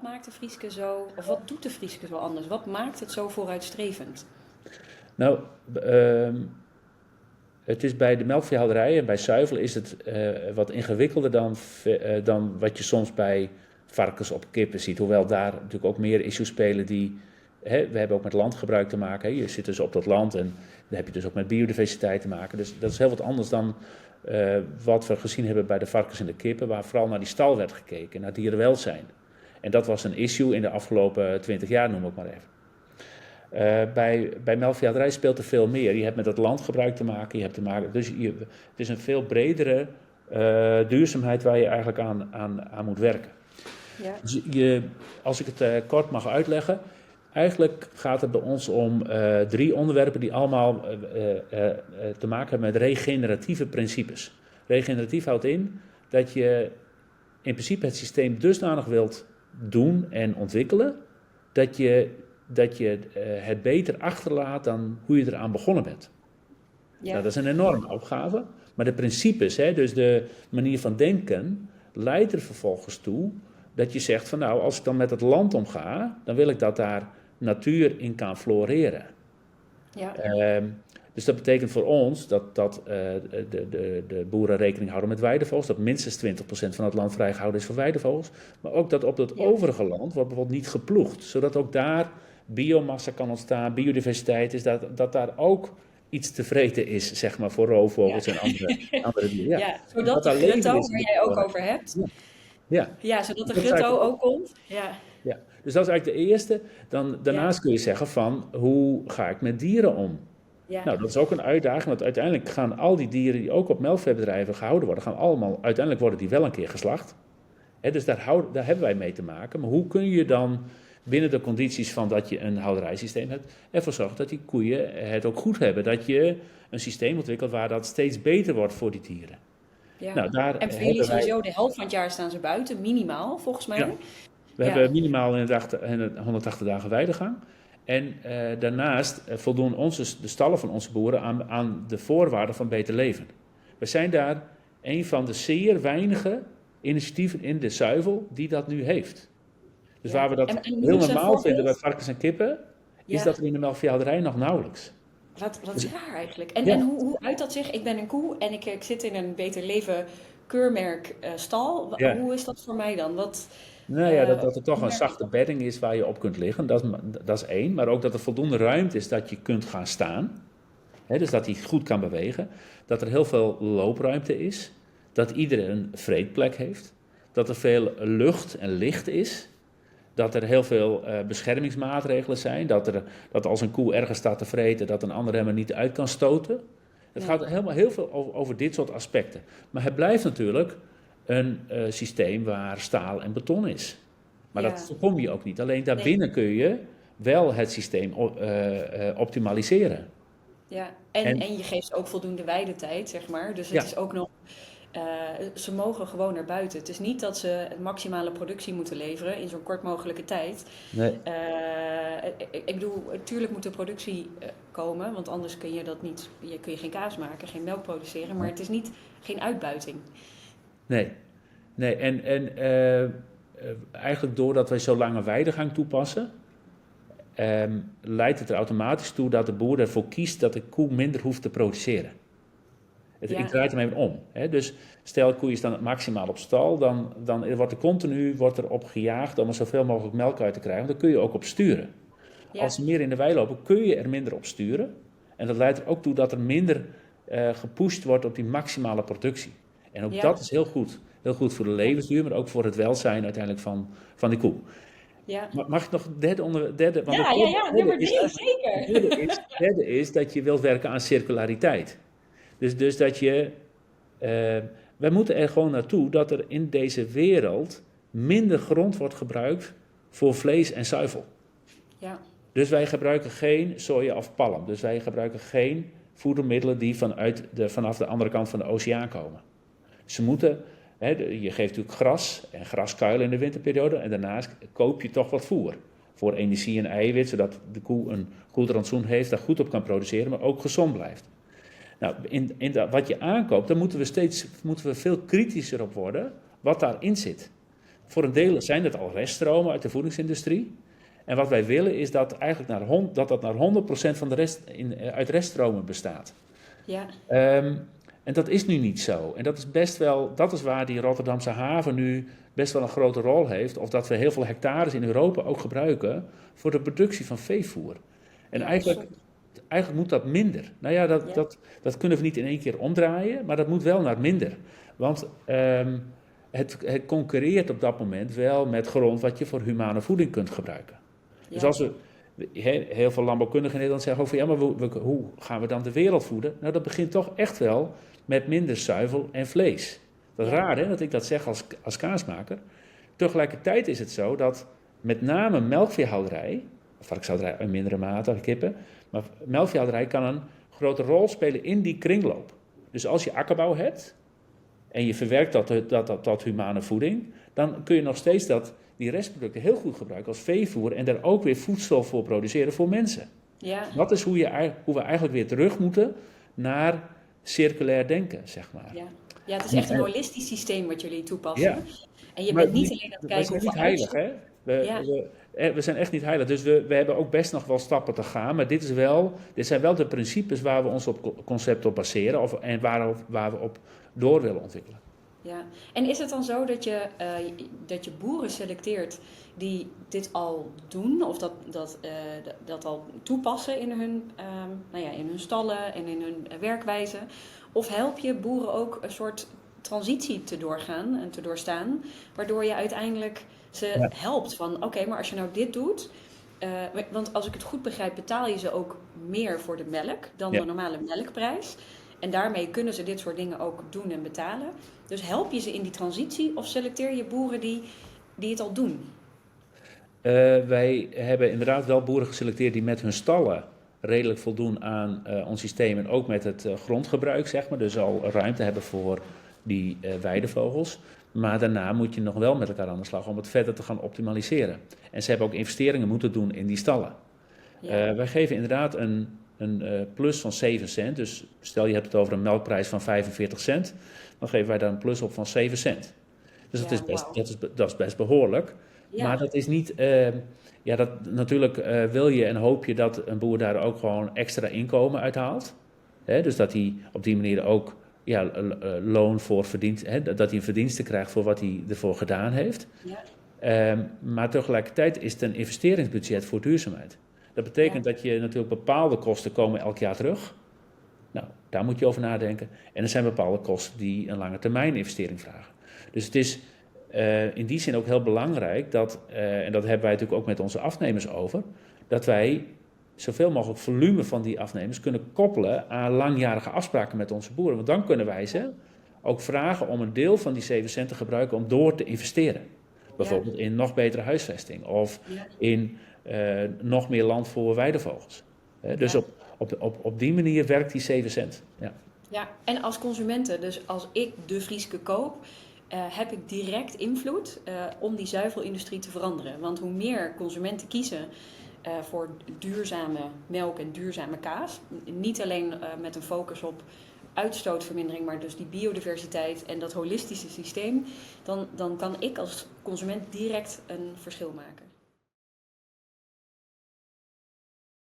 wat maakt de Frieske zo, of wat doet de Frieske zo anders? Wat maakt het zo vooruitstrevend? Nou, het is bij de melkveehouderij en bij zuivel is het wat ingewikkelder dan wat je soms bij varkens op kippen ziet. Hoewel daar natuurlijk ook meer issues spelen die... we hebben ook met landgebruik te maken. Je zit dus op dat land en dan heb je dus ook met biodiversiteit te maken. Dus dat is heel wat anders dan wat we gezien hebben bij de varkens en de kippen, waar vooral naar die stal werd gekeken, naar dierenwelzijn. En dat was een issue in de afgelopen 20 jaar, noem ik maar even. Bij melkveehouderij speelt er veel meer. Je hebt met het landgebruik te maken. Het is een veel bredere duurzaamheid waar je eigenlijk aan moet werken. Ja. Dus als ik het kort mag uitleggen. Eigenlijk gaat het bij ons om 3 onderwerpen die allemaal te maken hebben met regeneratieve principes. Regeneratief houdt in dat je in principe het systeem dusdanig wilt doen en ontwikkelen dat je het beter achterlaat dan hoe je eraan begonnen bent. Ja. Nou, dat is een enorme opgave, maar de principes, dus de manier van denken, leidt er vervolgens toe dat je zegt van nou, als ik dan met het land omga, dan wil ik dat daar natuur in kan floreren. Ja. Dus dat betekent voor ons dat de boeren rekening houden met weidevogels, dat minstens 20% van het land vrijgehouden is voor weidevogels, maar ook dat op het overige land wordt bijvoorbeeld niet geploegd, zodat ook daar biomassa kan ontstaan, biodiversiteit is, dat daar ook iets te vreten is, zeg maar, voor roofvogels en andere dieren. Ja, zodat de grutto, waar jij ook over hebt, zodat de grutto ook komt. Ja, dus dat is eigenlijk de eerste. Daarnaast kun je zeggen van, hoe ga ik met dieren om? Ja. Nou, dat is ook een uitdaging, want uiteindelijk gaan al die dieren die ook op melkveebedrijven gehouden worden, uiteindelijk worden die wel een keer geslacht. Dus daar hebben wij mee te maken. Maar hoe kun je dan binnen de condities van dat je een houderijsysteem hebt, ervoor zorgen dat die koeien het ook goed hebben? Dat je een systeem ontwikkelt waar dat steeds beter wordt voor die dieren. Ja. Nou, en voor jullie sowieso de helft van het jaar staan ze buiten, minimaal volgens mij. Ja. We hebben minimaal in de 180 dagen weidegang. En daarnaast voldoen de stallen van onze boeren aan de voorwaarden van beter leven. We zijn daar een van de zeer weinige initiatieven in de zuivel die dat nu heeft. Dus waar we dat heel normaal vinden bij varkens en kippen, is dat er in de melkveehouderij nog nauwelijks. Wat is raar eigenlijk. En hoe uit dat zich? Ik ben een koe en ik zit in een beter leven keurmerk stal. Hoe is dat voor mij dan? Dat er toch een zachte bedding is waar je op kunt liggen, dat is 1. Maar ook dat er voldoende ruimte is dat je kunt gaan staan. Dus dat hij goed kan bewegen. Dat er heel veel loopruimte is. Dat iedereen een vreedplek heeft. Dat er veel lucht en licht is. Dat er heel veel beschermingsmaatregelen zijn. Dat als een koe ergens staat te vreten, dat een ander hem er niet uit kan stoten. Het gaat helemaal heel veel over dit soort aspecten. Maar het blijft natuurlijk een systeem waar staal en beton is. Maar dat voorkom je ook niet. Alleen daarbinnen kun je wel het systeem optimaliseren. Ja, en je geeft ook voldoende weidetijd, zeg maar. Dus het is ook nog... ze mogen gewoon naar buiten. Het is niet dat ze een maximale productie moeten leveren in zo'n kort mogelijke tijd. Nee. Ik bedoel, natuurlijk moet de productie komen, want anders kun je dat niet. Kun je geen kaas maken, geen melk produceren, maar het is geen uitbuiting. Nee. En eigenlijk doordat wij zo lange weidegang toepassen, leidt het er automatisch toe dat de boer ervoor kiest dat de koe minder hoeft te produceren. Ik draai het hem even om. Dus stel koeien staan maximaal op stal, dan wordt er continu op gejaagd om er zoveel mogelijk melk uit te krijgen. Want daar kun je ook op sturen. Ja. Als ze meer in de wei lopen, kun je er minder op sturen. En dat leidt er ook toe dat er minder gepusht wordt op die maximale productie. En ook dat is heel goed. Heel goed voor de levensduur, maar ook voor het welzijn uiteindelijk van die koe. Ja. Mag ik nog het derde? Want nummer 3, zeker. Het derde is dat je wilt werken aan circulariteit. Dus dat je... wij moeten er gewoon naartoe dat er in deze wereld minder grond wordt gebruikt voor vlees en zuivel. Ja. Dus wij gebruiken geen soja of palm. Dus wij gebruiken geen voedermiddelen die vanaf de andere kant van de oceaan komen. Ze moeten... je geeft natuurlijk gras en graskuilen in de winterperiode en daarnaast koop je toch wat voer. Voor energie en eiwit, zodat de koe een goed rantsoen heeft, daar goed op kan produceren, maar ook gezond blijft. Nou, wat je aankoopt, daar moeten we veel kritischer op worden wat daarin zit. voor een deel zijn het al reststromen uit de voedingsindustrie. En wat wij willen is dat eigenlijk dat naar 100% van de rest uit reststromen bestaat. Ja. En dat is nu niet zo. En dat is waar die Rotterdamse haven nu best wel een grote rol heeft. Of dat we heel veel hectares in Europa ook gebruiken voor de productie van veevoer. En eigenlijk moet dat minder. Nou ja, dat kunnen we niet in één keer omdraaien, maar dat moet wel naar minder. Want het concurreert op dat moment wel met grond wat je voor humane voeding kunt gebruiken. Ja. Dus als heel veel landbouwkundigen in Nederland zeggen over, ja, maar hoe gaan we dan de wereld voeden? Nou, dat begint toch echt wel met minder zuivel en vlees. Dat is raar, hè, dat ik dat zeg als kaasmaker. Tegelijkertijd is het zo dat met name melkveehouderij, varkenshouderij in mindere mate, kippen, maar melkveehouderij kan een grote rol spelen in die kringloop. Dus als je akkerbouw hebt en je verwerkt dat tot humane voeding, dan kun je nog steeds die restproducten heel goed gebruiken als veevoer en daar ook weer voedsel voor produceren voor mensen. Ja. Dat is hoe we eigenlijk weer terug moeten naar circulair denken, zeg maar. Ja, het is echt een holistisch systeem wat jullie toepassen. Ja. En je bent niet alleen aan het kijken hoe we niet heilig, hè? We zijn echt niet heilig, dus we hebben ook best nog wel stappen te gaan, maar dit zijn wel de principes waar we ons concept op baseren en waar we op door willen ontwikkelen. Ja, en is het dan zo dat je boeren selecteert die dit al doen of dat al toepassen in hun stallen en in hun werkwijze? Of help je boeren ook een soort transitie te doorgaan en te doorstaan, waardoor je uiteindelijk ze helpt van oké, maar als je nou dit doet, want als ik het goed begrijp betaal je ze ook meer voor de melk dan de normale melkprijs. En daarmee kunnen ze dit soort dingen ook doen en betalen. Dus help je ze in die transitie of selecteer je boeren die het al doen? Wij hebben inderdaad wel boeren geselecteerd die met hun stallen redelijk voldoen aan ons systeem. En ook met het grondgebruik, zeg maar. Dus al ruimte hebben voor die weidevogels. Maar daarna moet je nog wel met elkaar aan de slag om het verder te gaan optimaliseren. En ze hebben ook investeringen moeten doen in die stallen. Ja. Wij geven inderdaad een plus van 7 cent. Dus stel je hebt het over een melkprijs van 45 cent. Dan geven wij daar een plus op van 7 cent. Dus dat is best behoorlijk. Ja. Maar dat is niet... natuurlijk wil je en hoop je dat een boer daar ook gewoon extra inkomen uit haalt. Dus dat hij op die manier ook loon voor verdient. Dat hij een verdienste krijgt voor wat hij ervoor gedaan heeft. Ja. Maar tegelijkertijd is het een investeringsbudget voor duurzaamheid. Dat betekent dat je natuurlijk bepaalde kosten komen elk jaar terug. Nou, daar moet je over nadenken. En er zijn bepaalde kosten die een lange termijn investering vragen. Dus het is in die zin ook heel belangrijk dat, en dat hebben wij natuurlijk ook met onze afnemers over, dat wij zoveel mogelijk volume van die afnemers kunnen koppelen aan langjarige afspraken met onze boeren. Want dan kunnen wij ze ook vragen om een deel van die 7 cent te gebruiken om door te investeren. Bijvoorbeeld in nog betere huisvesting of in nog meer land voor weidevogels. Dus op die manier werkt die 7 cent. Ja, en als consumenten, dus als ik de Frieske koop, heb ik direct invloed om die zuivelindustrie te veranderen. Want hoe meer consumenten kiezen voor duurzame melk en duurzame kaas, niet alleen met een focus op uitstootvermindering, maar dus die biodiversiteit en dat holistische systeem, dan kan ik als consument direct een verschil maken.